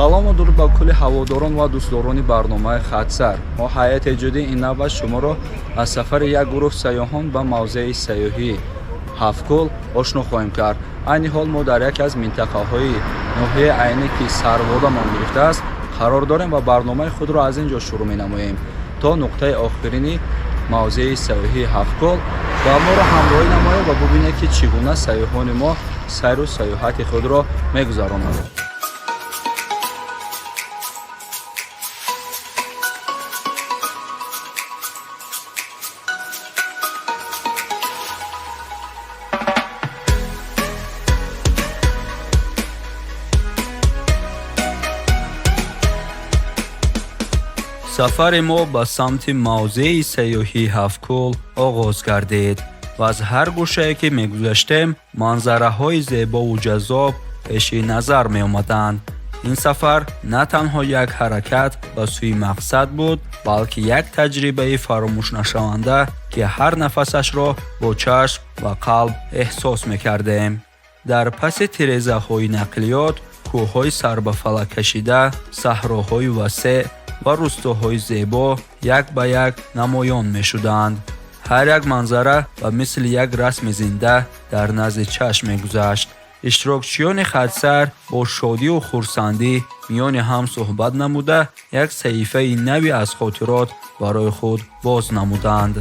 салому дуруд ба кулли ҳаводорон ва дӯстдорони барномаи Хатсар. мо ҳайати ҷуддии ин навбат шуморо аз сафари як гурӯҳ сайёҳон ба мавзеи сайёҳии Ҳафткӯл ошно хоҳем кард. айни ҳол мо дар яке аз минтақаҳои ноҳияи айне ки сарводамон гирифтааст қарор дорем ва барномаи худро аз ин ҷо шурӯъ менамоем то нуқтаи охирини мавзеи сайёҳии Ҳафткӯл ва моро ҳамроҳӣ намоед ва бубинед ки чӣ гуна сайёҳони мо сайру сайёҳати худро мегузаронанд. сафари мо ба самти мавзеи сайёҳии Ҳафткӯл оғоз гардид ва аз ҳар гӯшае ки мегузаштем манзараҳои зебову ҷаззоб пеши назар меомаданд. ин сафар на танҳо як ҳаракат ба сӯи мақсад буд, балки як таҷрибаи фаромӯшнашаванда ки ҳар нафасашро бо чашм ва қалб эҳсос мекардем. дар паси тирезаҳои нақлиёт кӯҳҳои сарбафалак кашида, саҳроҳои васеъ ва рӯстоҳои зебо як ба як намоён мешуданд. ҳар як манзара ба мисли як расми зинда дар назди чашм мегузашт. иштирокчиёни Хатсар бо шодию хурсандӣ миёни ҳам суҳбат намуда як саҳифаи нави аз хотирот барои худ боз намуданд.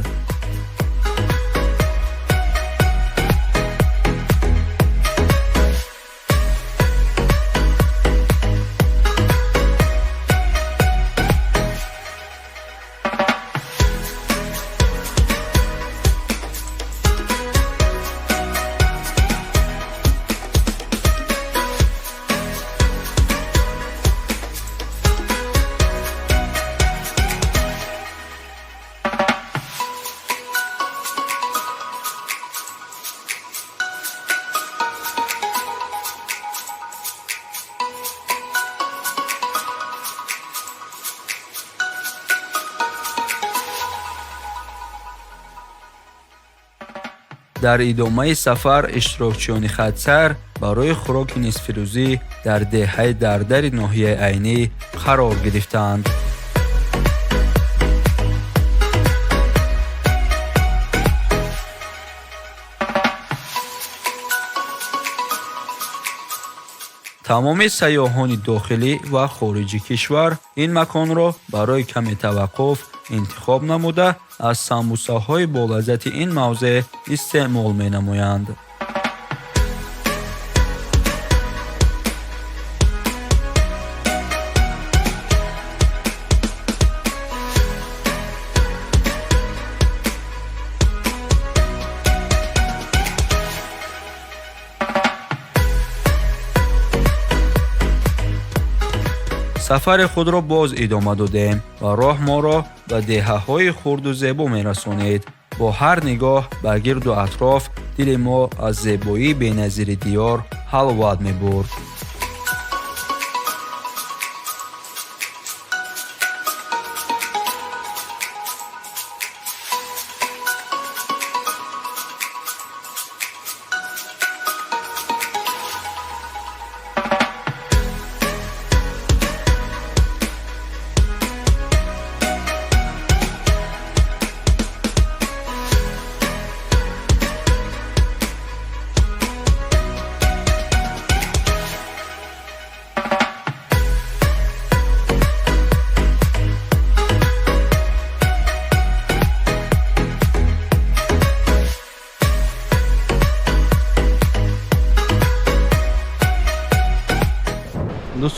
дар идомаи сафар иштирокчиёни Хатсар барои хӯроки нисфирӯзӣ дар деҳаи дардари ноҳияи айнӣ қарор гирифтанд. тамоми сайёҳони дохилӣ ва хориҷи кишвар ин маконро барои каме таваққуф интихоб намуда аз самбусаҳои болаззати ин мавзеъ истеъмол менамоянд. сафари худро боз идома додем ва роҳ моро ба деҳаҳои хурду зебо мерасонид. бо ҳар нигоҳ ба гирду атроф дили мо аз зебоии беназири диёр ҳалват мебурд.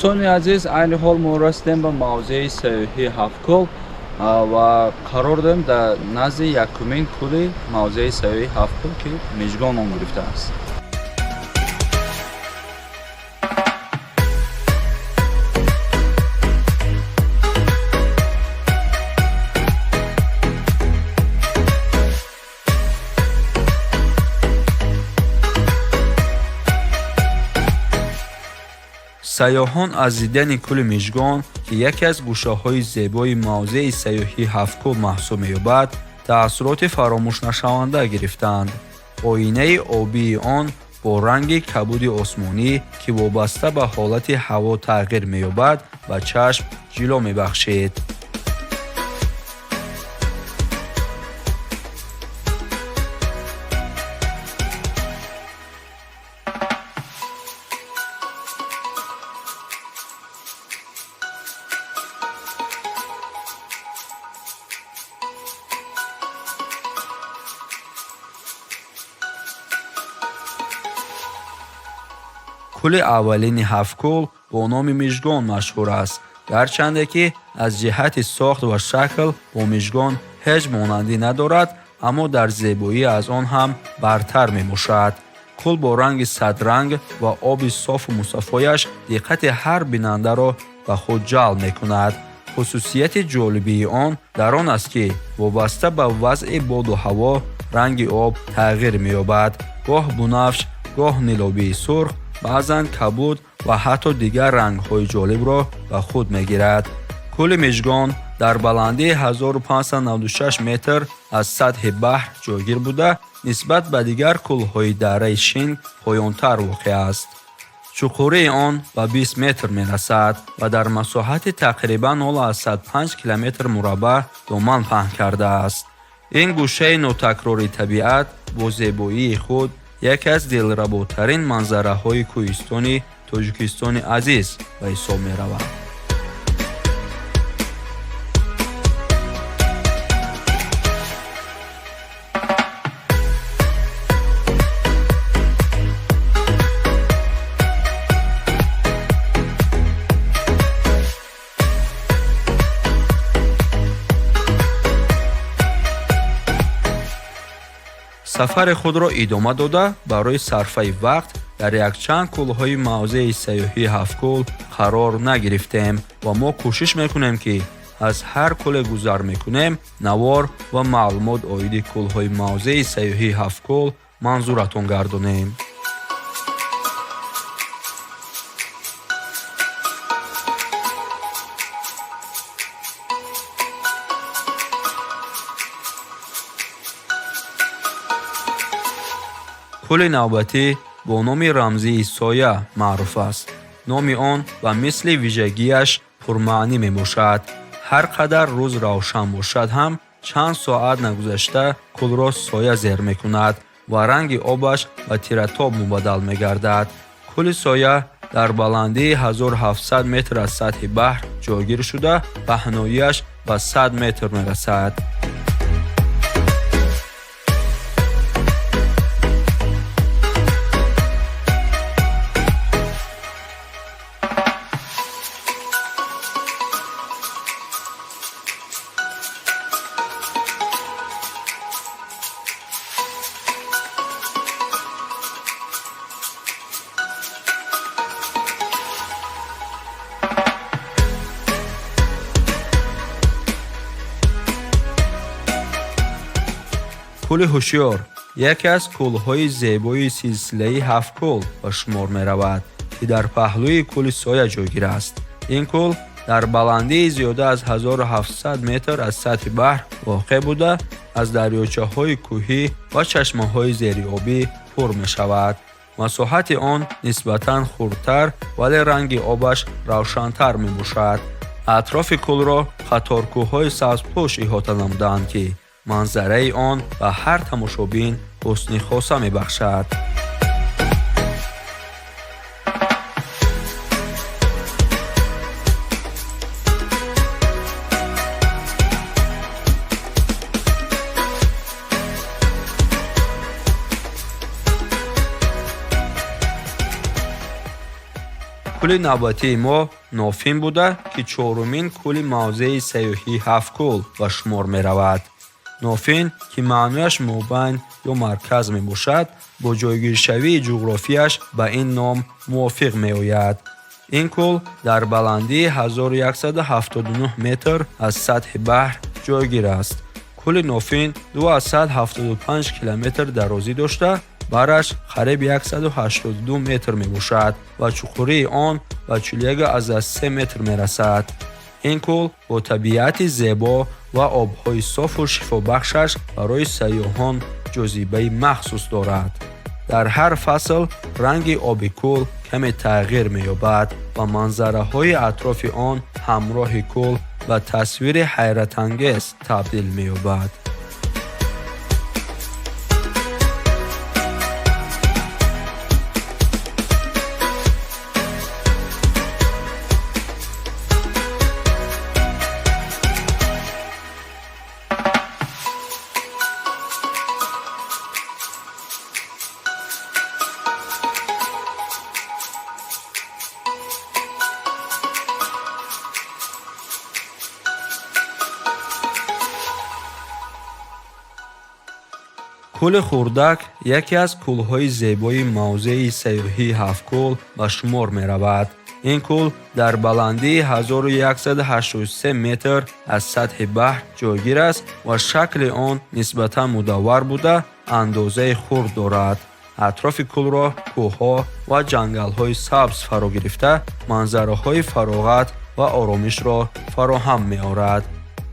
дӯстони азиз, айни ҳол мо расидем ба мавзеи сайёҳии Ҳафткӯл ва қарор дорем дар назди якумин кӯли мавзеи сайёҳии Ҳафткӯл ки Мижгон ном гирифтааст. сайёҳон аз дидани кӯли Мижгон ки яке аз гӯшаҳои зебои мавзеи сайёҳии Ҳафткӯл маҳсуб меёбад, таассуроти фаромӯшнашаванда гирифтанд. оинаи обии он бо ранги кабуди осмонӣ ки вобаста ба ҳолати ҳаво тағйир меёбад ба чашм ҷило мебахшед. кӯли аввалини ҳафткӯл бо номи мижгон машҳур аст, гарчанде ки аз ҷиҳати сохт ва шакл бо мижгон ҳеҷ монандӣ надорад, аммо дар зебоӣ аз он ҳам бартар мебошад. кӯл бо ранги садранг ва оби софу мусаффояш диққати ҳар бинандаро ба худ ҷалб мекунад. хусусияти ҷолибии он дар он аст ки вобаста ба вазъи боду ҳаво ранги об тағйир меёбад, гоҳ бунафш, гоҳ нилобии сурх, баъзан кабуд ва ҳатто дигар рангҳои ҷолибро ба худ мегирад. кӯли мижгон дар баландии 1596 метр аз сатҳи баҳр ҷойгир буда, нисбат ба дигар кӯлҳои дараи шинг поёнтар воқеъ аст. чуқурии он ба 20 метр мерасад ва дар масоҳати тақрибан 0,5 километр мураббаъ доман паҳн кардааст. ин гӯшаи нотакрори табиат бо зебоии худ яке аз дилработарин манзараҳои кӯҳистони Тоҷикистони азиз ба ҳисоб меравад. сафари худро идома дода, барои сарфаи вақт дар якчанд кӯлҳои мавзеи сайёҳии ҳафткӯл қарор нагирифтем ва мо кӯшиш мекунем ки аз ҳар кӯле гузар мекунем навор ва маълумот оиди кӯлҳои мавзеи сайёҳии ҳафткӯл манзуратон гардонем. кӯли навбатӣ бо номи рамзии соя маъруф аст. номи он ба мисли вижагиаш пурмаънӣ мебошад. ҳар қадар рӯз равшан бошад ҳам чанд соат нагузашта кӯлро соя зер мекунад ва ранги обаш ба тиратоб мубаддал мегардад. кӯли соя дар баландии 1700 метр аз сатҳи баҳр ҷойгир шуда, паҳноиаш ба 100 метр мерасад. кӯли ҳушёр яке аз кӯлҳои зебои силсилаи ҳафткӯл ба шумор меравад, ки дар паҳлӯи кӯли соя ҷойгир аст. ин кӯл дар баландии зиёда аз 1700 метр аз сатҳи баҳр воқеъ буда, аз дарёчаҳои кӯҳӣ ва чашмаҳои зериобӣ пур мешавад. масоҳати он нисбатан хурдтар, вале ранги обаш равшантар мебошад. атрофи кӯлро қаторкӯҳҳои сабзпӯш иҳота намудаанд, ки манзараи он ба ҳар тамошобин ҳусни хоса мебахшад. кӯли навбатии мо нофин буда, ки чорумин кӯли мавзеи сайёҳии ҳафткӯл ба шумор меравад. нофин, ки маънояш мобайн ё марказ мебошад, бо ҷойгиршавии ҷуғрофияш ба ин ном мувофиқ меояд. ин кӯл дар баландии 1179 метр аз сатҳи баҳр ҷойгир аст. кӯли нофин 275 километр дарозӣ дошта, бараш қариб 182 метр мебошад ва чуқурии он ба 41,3 метр мерасад. ин кӯл бо табиати зебо ва обҳои софу шифобахшаш барои сайёҳон ҷозибаи махсус дорад. در هر فصل رنگ آبی کل کمی تغییر می‌یابد و منظره‌های اطراف آن همراه کل و تصویر حیرت انگیز تبدیل می‌یابد. کل خردک یکی از کل‌های زیبای موضع سیاحی هفت‌کل به شمار می‌رود. این کل در بلندی 1183 متر از سطح بحر جایگیر است و شکل آن نسبتاً مدور بوده اندازه خرد دارد. اطراف کل را کوه‌ها و جنگل‌های سبز فرا گرفته منظره‌های فراغت و آرامش را فراهم می‌آورد.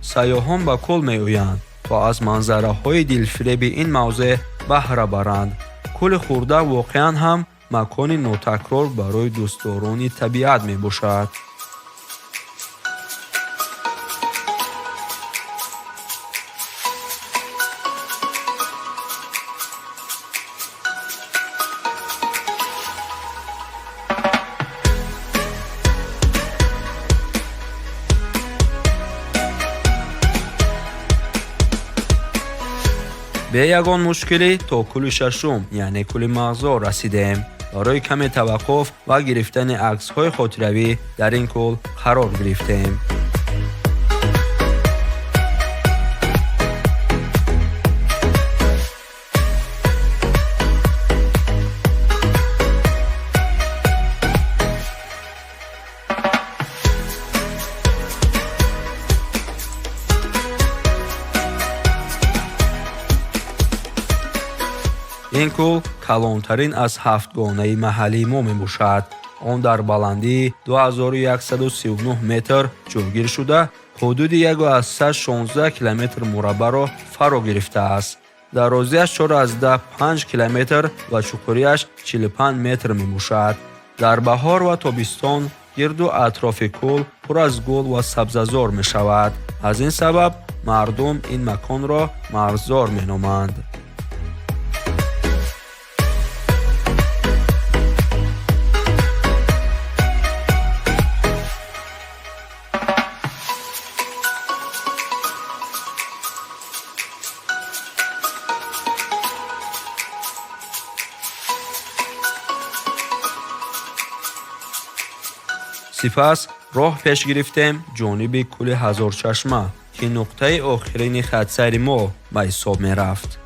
سیاحان به کل می‌آیند تا از منظره‌های دلفریب این موضع بهره برند. کل خردک واقعاً هم مکان ناتکرار برای دوستداران طبیعت میباشد. به یگان مشکلی تا کل ششم یعنی کل مغزار رسیدیم. برای کمی توقف و گرفتن عکس‌های خاطروی در این کل قرار گرفتیم. این کل کلانترین از 7 گانه محلی ما میباشد. آن در بلندی 2139 متر جایگیر شده حدود 116 کیلومتر مربع را فرا گرفته است. درازیش 4.5 کیلومتر و چوکوریش 45 متر میباشد. در بهار و تابستان گرد و اطراف کل پر از گل و سبززار می شود. از این سبب مردم این مکان را مرغزار می نامند. سپس راه پیش گرفتیم جانب کل هزار چشمه که نقطه آخرین خط سیر ما به حساب می رفت.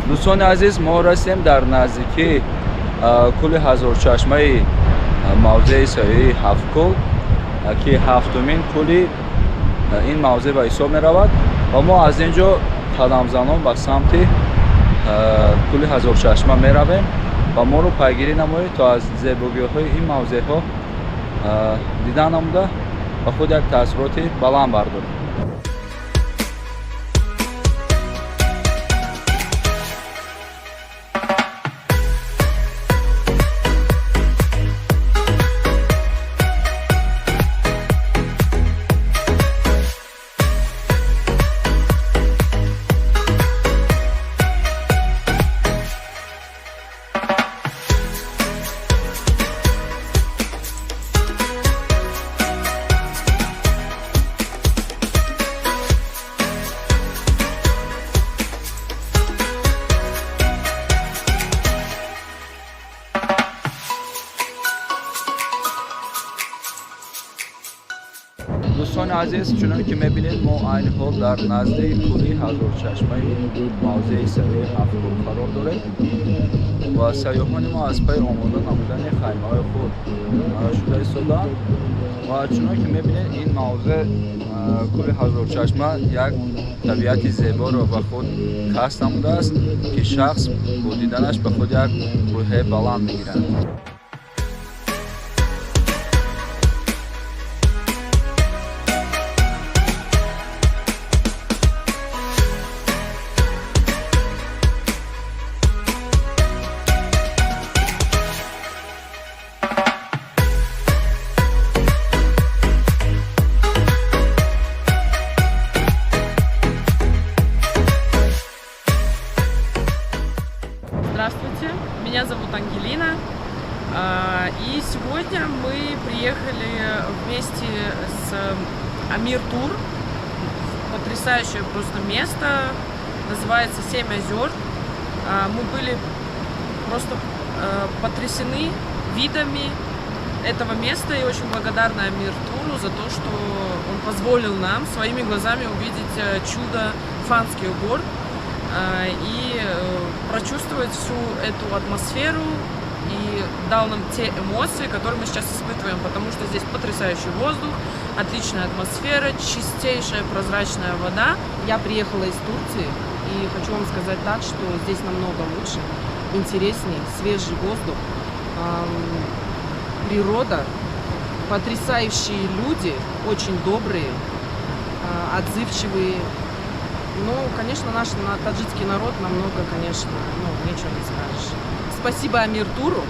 دوستان عزیز، ما رسیم در نزدیکی کل هزار چشمه موضع سیاحی هفت‌کل که هفتمین کلی این موضع به حساب می رود و ما از اینجا قدم زنان به سمت کل هزار چشمه می رویم و ما رو پیگیری نمایید تا از زیبایی های این موضع ها دیدن نموده و خود یک تاثیرات بلند برداریم. دوستان عزیز، چنانکه که میبینید ما این حال در نزدیک کلی هزار چشمه موضع سیاحی هفت‌کل قرار داریم و سیاحان ما از پی آماده نمودن خیمه های خود شده ایستادند ва чунон ки мебинед ин мавзеъ кӯли ҳазорчашма як табиати зеборо ба худ касб намудааст, ки шахс бо диданаш ба худ як рӯҳияи баланд мегирад. Здравствуйте, меня зовут Ангелина, и сегодня мы приехали вместе с Амир Тур, потрясающее просто место, называется «Семь озер». Мы были просто потрясены видами этого места и очень благодарны Амир Туру за то, что он позволил нам своими глазами увидеть чудо Фанских гор и прочувствовать всю эту атмосферу, и дал нам те эмоции, которые мы сейчас испытываем, потому что здесь потрясающий воздух, отличная атмосфера, чистейшая прозрачная вода. Я приехала из Турции и хочу вам сказать так, что здесь намного лучше, интереснее, свежий воздух, природа, потрясающие люди, очень добрые, отзывчивые. Ну, конечно, наш таджикский народ намного, конечно, ничего не скажешь. Спасибо Амир Туру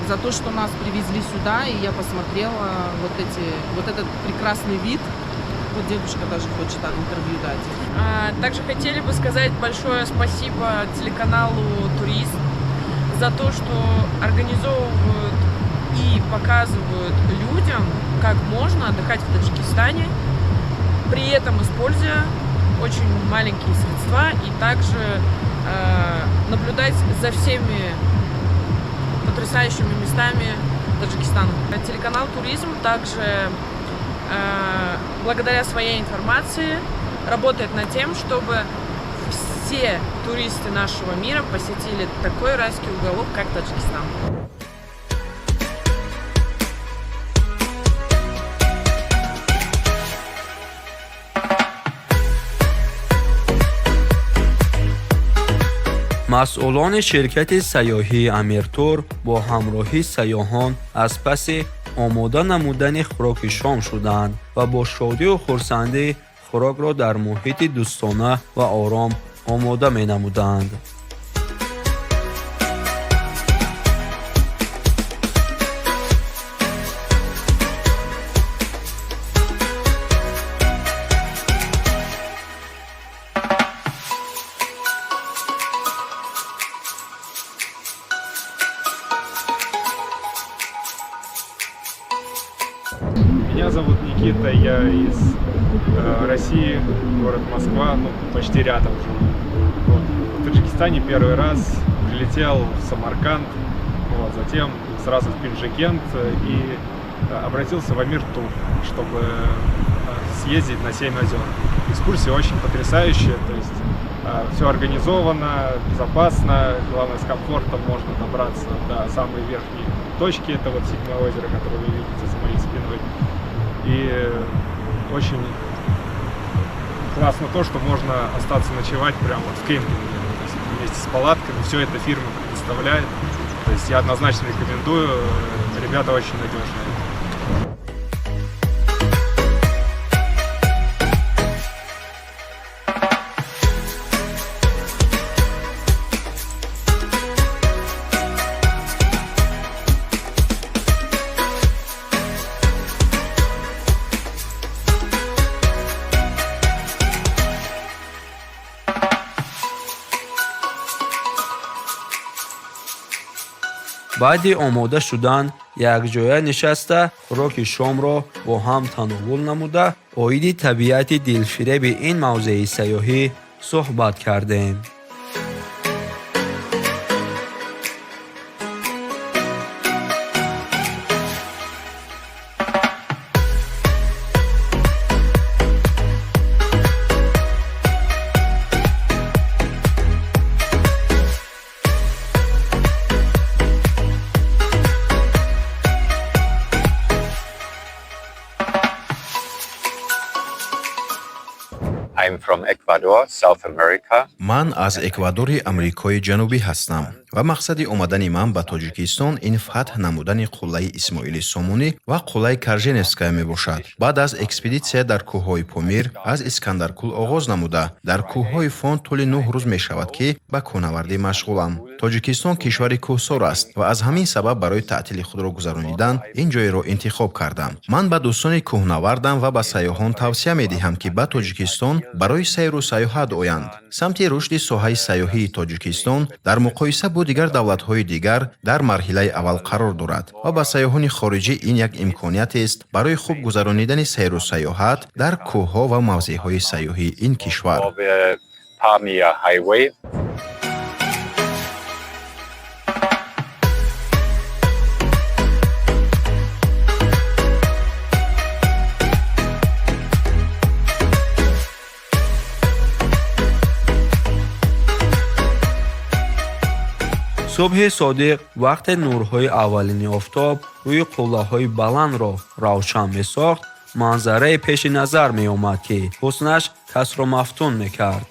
за то, что нас привезли сюда, и я посмотрела вот этот прекрасный вид. Вот девушка даже хочет там интервью дать. Также хотели бы сказать большое спасибо телеканалу «Туризм» за то, что организовывают и показывают людям, как можно отдыхать в Таджикистане, при этом используя очень маленькие средства, и также наблюдать за всеми потрясающими местами Таджикистана. Телеканал «Туризм» также благодаря своей информации работает над тем, чтобы все туристы нашего мира посетили такой райский уголок, как Таджикистан. масъулони ширкати сайёҳии Амиртур бо ҳамроҳи сайёҳон аз паси омода намудани хӯроки шом шуданд ва бо шодию хурсандӣ хӯрокро дар муҳити дӯстона ва ором омода менамуданд. Меня зовут Никита, я из России, город Москва, почти рядом живу. В Таджикистане первый раз прилетел в Самарканд, затем сразу в Пинджикент и обратился в Амир Тур, чтобы съездить на 7 озер. Экскурсия очень потрясающая, то есть все организовано, безопасно, главное, с комфортом можно добраться до самой верхней точки, это вот 7-е озеро, которое вы видите за моей спиной. И очень классно то, что можно остаться ночевать прямо вот в кемпинге, то есть вместе с палатками, все это фирма предоставляет. То есть я однозначно рекомендую, ребята очень надежные. баъди омода шудан якҷоя нишаста хӯроки шомро бо ҳам тановул намуда оиди табиати дилфиреби ин мавзеи сайёҳӣ суҳбат кардем. from Ecuador, South America. ман аз Эквадори Амрикои Ҷанубӣ ҳастам ва мақсади омадани ман ба Тоҷикистон ин фатҳ намудани қуллаи Исмоили Сомунӣ ва қуллаи Карженевская мебошад. Баъд аз экспедитсия дар кӯҳҳои Помир аз Искандаркул оғоз намуда, дар кӯҳҳои Фон тӯли 9 рӯз мешавад, ки ба кӯҳнавардӣ машғулам. Тоҷикистон кишвари кӯҳсор аст ва аз ҳамин сабаб барои таътили худро гузаронидан ин ҷойро интихоб кардам. Ман ба дӯстони кӯҳнавардам ва ба сайёҳон тавсия медиҳам, ки ба Тоҷикистон барои сайру сайёҳат оянд. Самти рушди соҳаи сайёҳии Тоҷикистон дар муқоиса бо дигар давлатҳои дигар дар марҳилаи аввал қарор дорад ва ба сайёҳони хориҷӣ ин як имкониятерест барои хуб гузаронидани сайру сайёҳат дар кӯҳҳо ва мавзеъҳои сайёҳии ин кишвар. Of the Pamir Highway. субҳи содиқ вақте нурҳои аввалини офтоб рӯи қуллаҳои баландро равшан месохт, манзарае пеши назар меомад, ки ҳуснаш касро мафтун мекард.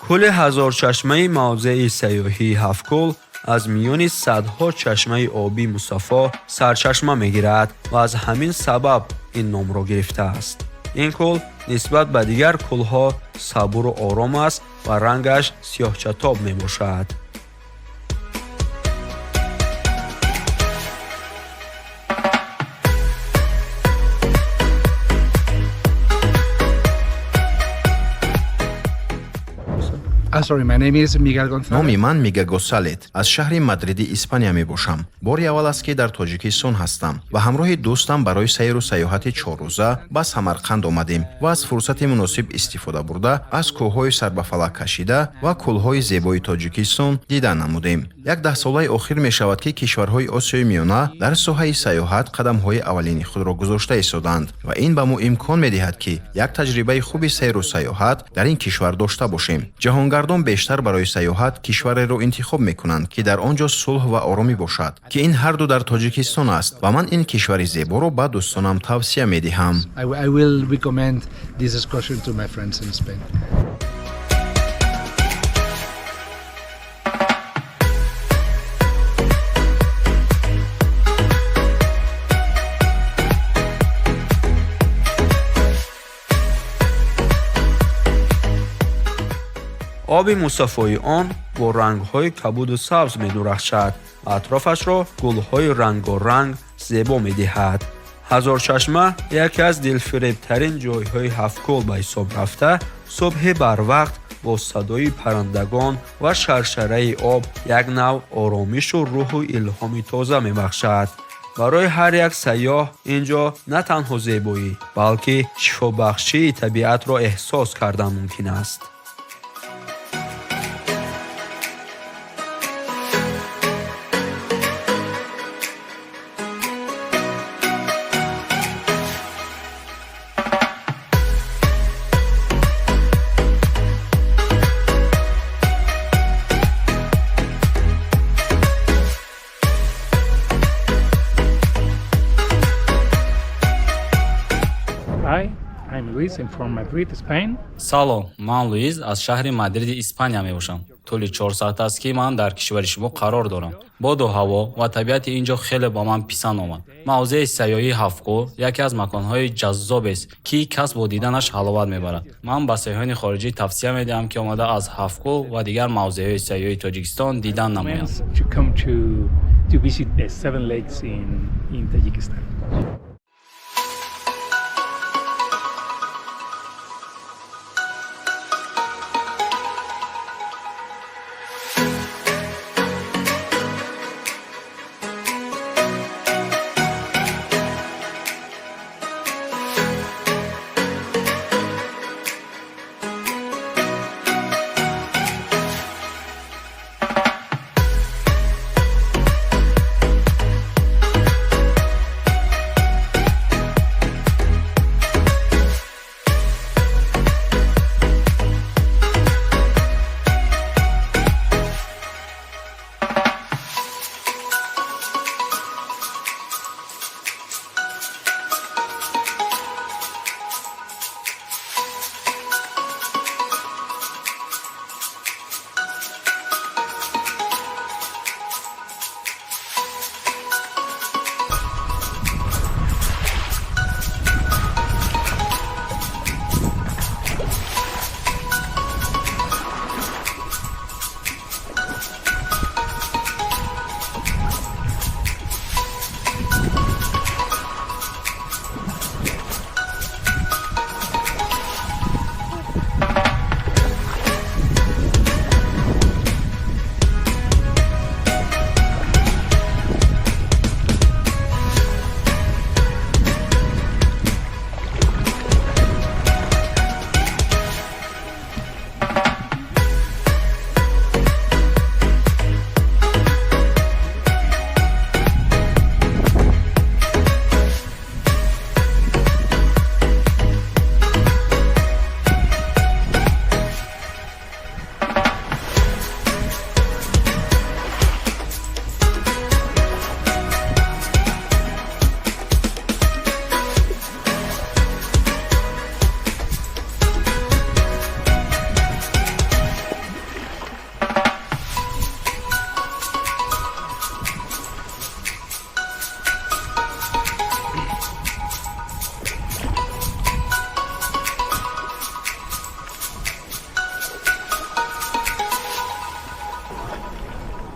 кӯли ҳазорчашмаи мавзеи сайёҳии Ҳафткӯл аз миёни садҳо чашмаи оби мусаффо сарчашма мегирад ва аз ҳамин сабаб ин номро гирифтааст. ин кӯл нисбат ба дигар кӯлҳо сабуру ором аст ва рангаш сиёҳчатоб мебошад. Sorry, my name is Miguel Gonzalez. номи ман Мига Госалет аз шаҳри Мадриди Испания мебошам. бори аввал аст ки дар Тоҷикистон ҳастам ва ҳамроҳи дӯстам барои сайру сайёҳати 4-рӯза ба Самарқанд омадем ва аз фурсати муносиб истифода бурда аз кӯҳҳои сарбафалак кашида ва кӯлҳои зебои Тоҷикистон дидан намудем. як 10 солаи охир мешавад ки кишварҳои Осиёи Миёна дар соҳаи сайёҳат қадамҳои аввалини худро гузошта истоданд ва ин ба мо имкон медиҳад ки як таҷрибаи хуби сайру сайёҳат дар ин кишвар дошта бошем. ҷаҳонгардон бештар барои сайёҳат кишвареро интихоб мекунанд, ки дар он ҷо сулҳ ва оромӣ бошад, ки ин ҳарду дар Тоҷикистон аст ва ман ин кишвари зеборо ба дӯстонам тавсия медиҳам. I will recommend this excursion to my friends in Spain. оби мусаффои он бо рангҳои кабуду сабз медурахшад ва атрофашро гулҳои рангоранг зебо медиҳад. ҳазорчашма яке аз дилфиребтарин ҷойҳои Ҳафткӯл ба ҳисоб рафта, субҳи барвақт бо садои паррандагон ва шаршараи об як нав оромишу рӯҳу илҳоми тоза мебахшад. барои ҳар як сайёҳ инҷо на танҳо зебоӣ, балки шифобахшии табиатро эҳсос кардан мумкин аст. Hi, I'm Luis. I'm from Madrid, Spain. салом, ман Луиз аз шаҳри Мадриди Испания мебошам. тӯли 4 соат аст ки ман дар кишвари шумо қарор дорам. боду ҳаво ва табиати ин ҷо хеле ба ман писанд омад. мавзеи сайёҳии Ҳафткӯл яке аз маконҳои ҷаззобест, ки кас бо диданаш ҳаловат мебарад. ман ба сайёҳони хориҷӣ тавсия медиҳам, ки омада аз Ҳафткӯл ва дигар мавзеъҳои сайёҳии Тоҷикистон дидан намоянд. To come to visit the 7 lakes in Tajikistan.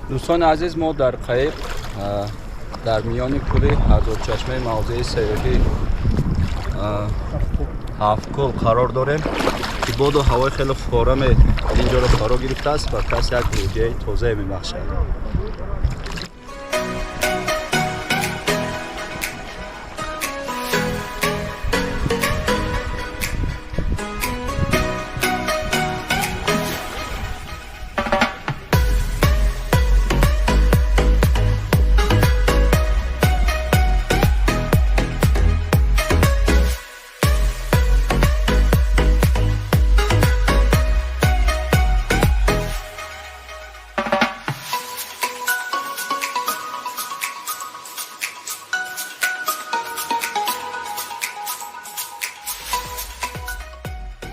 دوستان عزیز، ما در قایق در میان کوه هزارچشمه موضع سیاحی هفت‌کل قرار داریم که باد و هوای خیلی فورم اینجا رو فرا گرفته است و کسی یک روحیه تازه میبخشد.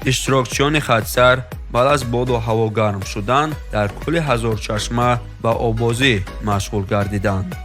اشتراکچیان خدسر بعد از باد و هوا گرم شدن در کل هزارچشمه به آبازی مشغول گردیدند.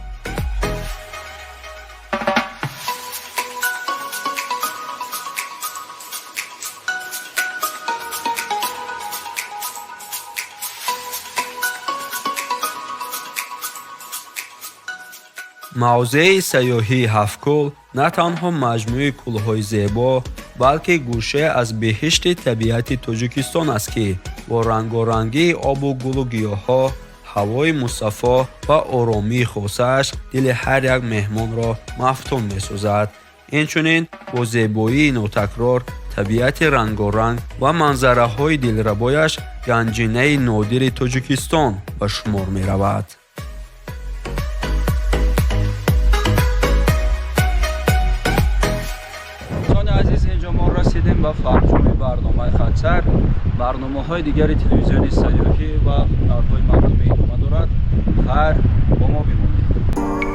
موضع سیاحی هفت‌کل نه تنها مجموعه کوه‌های زیبا بلکه گوشه از بهشت طبیعت تاجیکستان است که با رنگارنگی آب و گل و گیاها، هوای مصفا و آرامی خاصش دل هر یک مهمان را مفتون می‌سازد. اینچنین با زیبایی ناتکرار، طبیعت رنگارنگ و منظره‌های دلربایش گنجینه نادر تاجیکستان به شمار می‌رود. عزیز، اینجا ما رسیدیم به فرجام برنامه خدسر. برنامه‌های دیگری تلویزیونی سیاحی و هنرهای مردمی ادامه دارد. خیر، با ما بمانید.